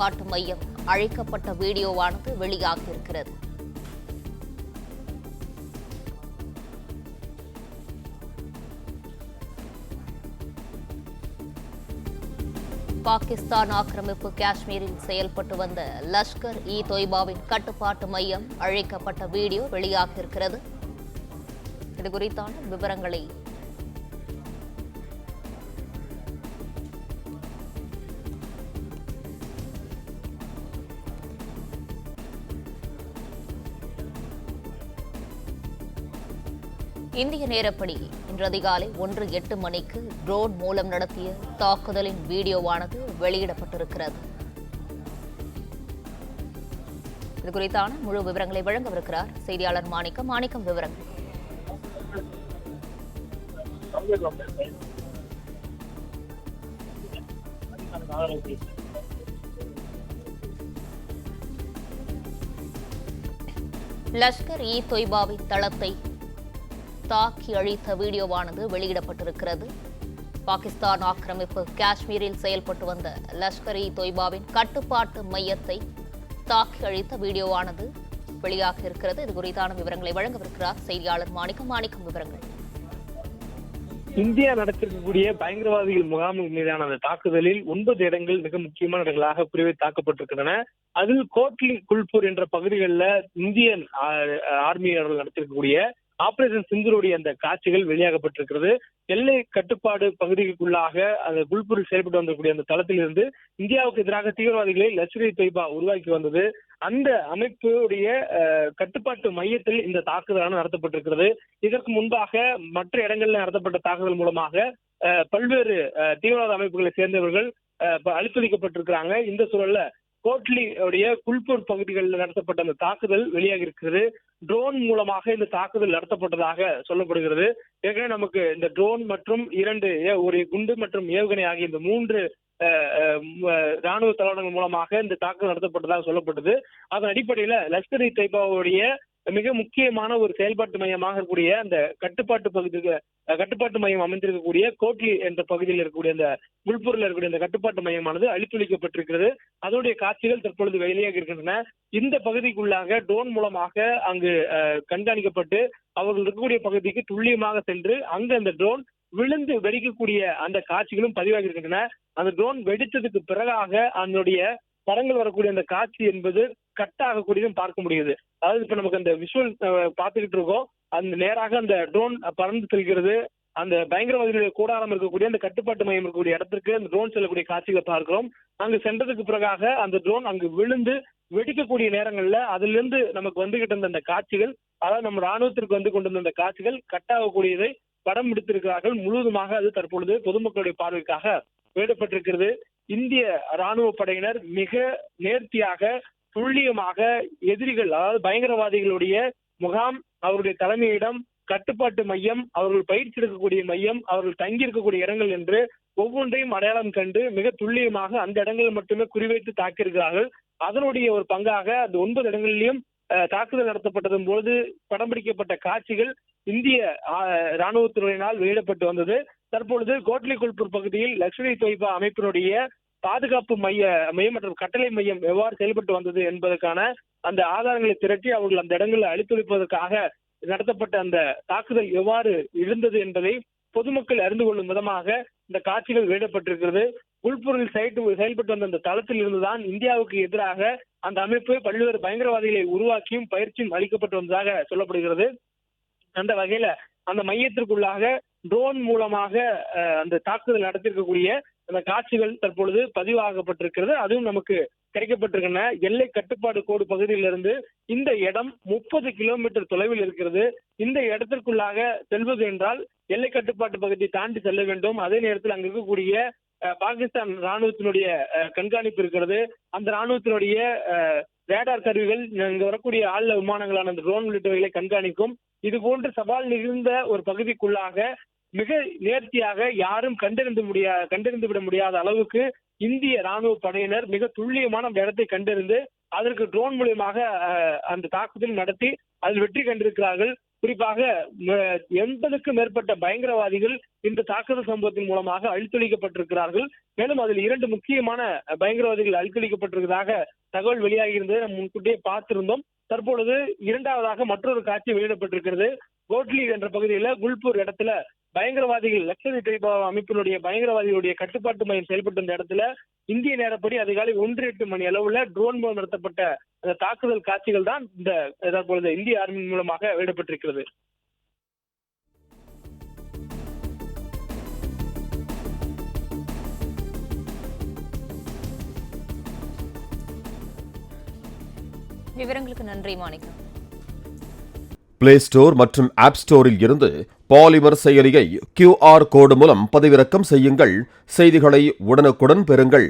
கட்டுப்பாட்டு மையம் அழிக்கப்பட்ட வீடியோவானது வெளியாகியிருக்கிறது. பாகிஸ்தான் ஆக்கிரமிப்பு காஷ்மீரில் செயல்பட்டு வந்த லஷ்கர்-இ-தொய்பாவின் கட்டுப்பாட்டு மையம் அழிக்கப்பட்ட வீடியோ வெளியாகியிருக்கிறது. இதுகுறித்தான விவரங்களை இந்திய நேரப்படி இன்று அதிகாலை 1:08 மணிக்கு ட்ரோன் மூலம் நடத்திய தாக்குதலின் வீடியோவானது வெளியிடப்பட்டிருக்கிறது. இதுகுறித்தான முழு விவரங்களை வழங்கவிருக்கிறார் செய்தியாளர் மாணிக்கம். மாணிக்கம், விவரங்கள். லஷ்கர்-இ-தொய்பாவின் தளத்தை தாக்கி அழித்த வீடியோவானது வெளியிடப்பட்டிருக்கிறது. பாகிஸ்தான் ஆக்கிரமிப்பு காஷ்மீரில் செயல்பட்டு வந்த லஷ்கர்-இ-தொய்பாவின் கட்டுப்பாட்டு மையத்தை தாக்கி அழித்த வீடியோவானது வெளியாக இருக்கிறது. இது குறித்தான விவரங்களை வழங்கவிருக்கிறார் செய்தியாளர் மாணிக்கம். மாணிக்கம், விவரங்கள். இந்தியா நடத்திருக்கக்கூடிய பயங்கரவாதிகள் முகாம்கள் மீதான அந்த தாக்குதலில் 9 இடங்கள் மிக முக்கியமான இடங்களாக பிரிவை தாக்கப்பட்டிருக்கின்றன. அதில் கோட்லி குல்பூர் என்ற பகுதிகளில் இந்தியன் ஆர்மியர்கள் நடத்திருக்கக்கூடிய ஆபரேஷன் சிந்தூருடைய அந்த காட்சிகள் வெளியாகப்பட்டிருக்கிறது. எல்லை கட்டுப்பாடு பகுதிக்குள்ளாக அந்த குல்பூரில் செயல்பட்டு வந்தக்கூடிய அந்த தளத்தில் இருந்து இந்தியாவுக்கு எதிராக தீவிரவாதிகளை லஷ்கர்-இ-தொய்பா உருவாக்கி வந்தது. அந்த அமைப்புடைய கட்டுப்பாட்டு மையத்தில் இந்த தாக்குதலான நடத்தப்பட்டிருக்கிறது. இதற்கு முன்பாக மற்ற இடங்களில் நடத்தப்பட்ட தாக்குதல் மூலமாக பல்வேறு தீவிரவாத அமைப்புகளை சேர்ந்தவர்கள் அழித்தொழிக்கப்பட்டிருக்கிறாங்க. இந்த சூழல்ல கோட்லி குல்பூர் பகுதிகளில் நடத்தப்பட்ட அந்த தாக்குதல் வெளியாகி இருக்கிறது. ட்ரோன் மூலமாக இந்த தாக்குதல் நடத்தப்பட்டதாக சொல்லப்படுகிறது. ஏற்கனவே நமக்கு இந்த ட்ரோன் மற்றும் ஒரு குண்டு மற்றும் ஏவுகணை ஆகிய இந்த 3 ராணுவ தளவாடங்கள் மூலமாக இந்த தாக்குதல் நடத்தப்பட்டதாக சொல்லப்பட்டது. அதன் அடிப்படையில லஷ்கர்-இ-தொய்பாவுடைய மிக முக்கியமான ஒரு செயல்பாட்டு மையமாக இருக்கக்கூடிய அந்த கட்டுப்பாட்டு மையம் அமைந்திருக்கக்கூடிய கோட்லி என்ற பகுதியில் இருக்கக்கூடிய அந்த குல்பூரில் இருக்கக்கூடிய அந்த கட்டுப்பாட்டு மையமானது அழித்தொழிக்கப்பட்டிருக்கிறது. அதனுடைய காட்சிகள் தற்பொழுது வெளியாக இருக்கின்றன. இந்த பகுதிக்குள்ளாக ட்ரோன் மூலமாக அங்கு கண்காணிக்கப்பட்டு அவர்கள் இருக்கக்கூடிய பகுதிக்கு துல்லியமாக சென்று அங்கு அந்த ட்ரோன் விழுந்து வெடிக்கக்கூடிய அந்த காட்சிகளும் பதிவாகி இருக்கின்றன. அந்த ட்ரோன் வெடித்ததுக்கு பிறகாக அதனுடைய படங்கள் வரக்கூடிய அந்த காட்சி என்பது கட் ஆகக்கூடியதும் பார்க்க முடியுது. அதாவது இப்ப நமக்கு அந்த விஷுவல் பார்த்துக்கிட்டு இருக்கோம். அந்த நேராக அந்த ட்ரோன் பறந்து செல்கிறது. அந்த பயங்கரவாதிகளுடைய கூடாரம் இருக்கக்கூடிய அந்த கட்டுப்பாட்டு மையம் இருக்கக்கூடிய இடத்திற்கு அந்த ட்ரோன் செல்லக்கூடிய காட்சிகளை பார்க்கிறோம். அங்கு சென்றதுக்கு பிறகாக அந்த ட்ரோன் அங்கு விழுந்து வெடிக்கக்கூடிய நேரங்கள்ல அதுல இருந்து நமக்கு வந்துகிட்டு இருந்த அந்த காட்சிகள், அதாவது நம்ம ராணுவத்திற்கு வந்து கொண்டிருந்த அந்த காட்சிகள் கட் ஆகக்கூடியதை படம் எடுத்திருக்கிறார்கள். முழுவதுமாக அது தற்பொழுது பொதுமக்களுடைய பார்வைக்காக வெளியிடப்பட்டிருக்கிறது. இந்திய ராணுவ படையினர் மிக நேர்த்தியாக துல்லியமாக எதிரிகள், அதாவது பயங்கரவாதிகளுடைய முகாம், அவருடைய தலைமையிடம், கட்டுப்பாட்டு மையம், அவர்கள் பயிற்சி எடுக்கக்கூடிய மையம், அவர்கள் தங்கி இருக்கக்கூடிய இடங்கள் என்று ஒவ்வொன்றையும் அடையாளம் கண்டு மிக துல்லியமாக அந்த இடங்களில் மட்டுமே குறிவைத்து தாக்கியிருக்கிறார்கள். அதனுடைய ஒரு பங்காக அந்த 9 இடங்களிலும் தாக்குதல் நடத்தப்பட்டதும் போது படம் பிடிக்கப்பட்ட காட்சிகள் இந்திய ராணுவத்தினரினால் வெளியிடப்பட்டு வந்தது. தற்பொழுது கோட்லி குல்பூர் பகுதியில் லஷ்கர்-இ-தொய்பா அமைப்பினுடைய பாதுகாப்பு மையம் மற்றும் கட்டளை மையம் எவ்வாறு செயல்பட்டு வந்தது என்பதற்கான அந்த ஆதாரங்களை திரட்டி அவர்கள் அந்த இடங்களில் அழித்தொழிப்பதற்காக நடத்தப்பட்ட அந்த தாக்குதல் எவ்வாறு இருந்தது என்பதை பொதுமக்கள் அறிந்து கொள்ளும் விதமாக இந்த காட்சிகள் வெளியிடப்பட்டிருக்கிறது. குல்பூரில் செயல்பட்டு வந்த அந்த தளத்தில் இருந்துதான் இந்தியாவுக்கு எதிராக அந்த அமைப்பு பல்வேறு பயங்கரவாதிகளை உருவாக்கியும் பயிற்சியும் அளிக்கப்பட்டு வந்ததாக சொல்லப்படுகிறது. அந்த வகையில அந்த மையத்திற்குள்ளாக ட்ரோன் மூலமாக அந்த தாக்குதல் நடத்திருக்கக்கூடிய அந்த காட்சிகள் தற்பொழுது பதிவாகப்பட்டிருக்கிறது. அதுவும் நமக்கு கிடைக்கப்பட்டிருக்கின்றன. எல்லை கட்டுப்பாடு கோடு பகுதியிலிருந்து இந்த இடம் 30 கிலோமீட்டர் தொலைவில் இருக்கிறது. இந்த இடத்திற்குள்ளாக செல்வது என்றால் எல்லை கட்டுப்பாட்டு பகுதியை தாண்டி செல்ல வேண்டும். அதே நேரத்தில் அங்க இருக்கக்கூடிய பாகிஸ்தான் ராணுவத்தினுடைய கண்காணிப்பு இருக்கிறது. அந்த ராணுவத்தினுடைய ரேடார் கருவிகள் இங்க வரக்கூடிய ஆழ்ல விமானங்களான அந்த ட்ரோன் உள்ளிட்டவைகளை கண்காணிக்கும். இது போன்ற சவால் நிகழ்ந்த ஒரு பகுதிக்குள்ளாக மிக நேர்த்தியாக யாரும் கண்டறிந்து விட முடியாத அளவுக்கு இந்திய ராணுவ படையினர் மிக துல்லியமான அந்த இடத்தை கண்டறிந்து அதற்கு ட்ரோன் மூலியமாக அந்த தாக்குதல் நடத்தி அதில் வெற்றி கண்டிருக்கிறார்கள். குறிப்பாக 80க்கும் மேற்பட்ட பயங்கரவாதிகள் இந்த தாக்குதல் சம்பவத்தின் மூலமாக அழித்தொழிக்கப்பட்டிருக்கிறார்கள். மேலும் அதில் 2 முக்கியமான பயங்கரவாதிகள் அழித்தொழிக்கப்பட்டிருக்கிறதாக தகவல் வெளியாகி இருந்ததை நாம் முன்கூட்டியே பார்த்திருந்தோம். தற்பொழுது இரண்டாவதாக மற்றொரு காட்சி வெளியிடப்பட்டிருக்கிறது. கோட்லி என்ற பகுதியில குல்பூர் இடத்துல பயங்கரவாதிகள் லஷ்கர்-இ தொய்பா அமைப்பினுடைய பயங்கரவாதிகளுடைய கட்டுப்பாட்டு மையம் செயல்பட்டு இந்த இடத்துல இந்திய நேரப்படி அதிகாலை 1:08 மணி அளவுல ட்ரோன் மூலம் நடத்தப்பட்ட அந்த தாக்குதல் காட்சிகள் தான் இந்த தற்பொழுது இந்திய ஆர்மி மூலமாக வெளியிடப்பட்டிருக்கிறது. விவரங்களுக்கு நன்றி மாணிக்கம். பிளே ஸ்டோர் மற்றும் ஆப் ஸ்டோரில் இருந்து பாலிமர் செயலியை QR கோடு மூலம் பதிவிறக்கம் செய்யுங்கள். செய்திகளை உடனுக்குடன் பெறுங்கள்.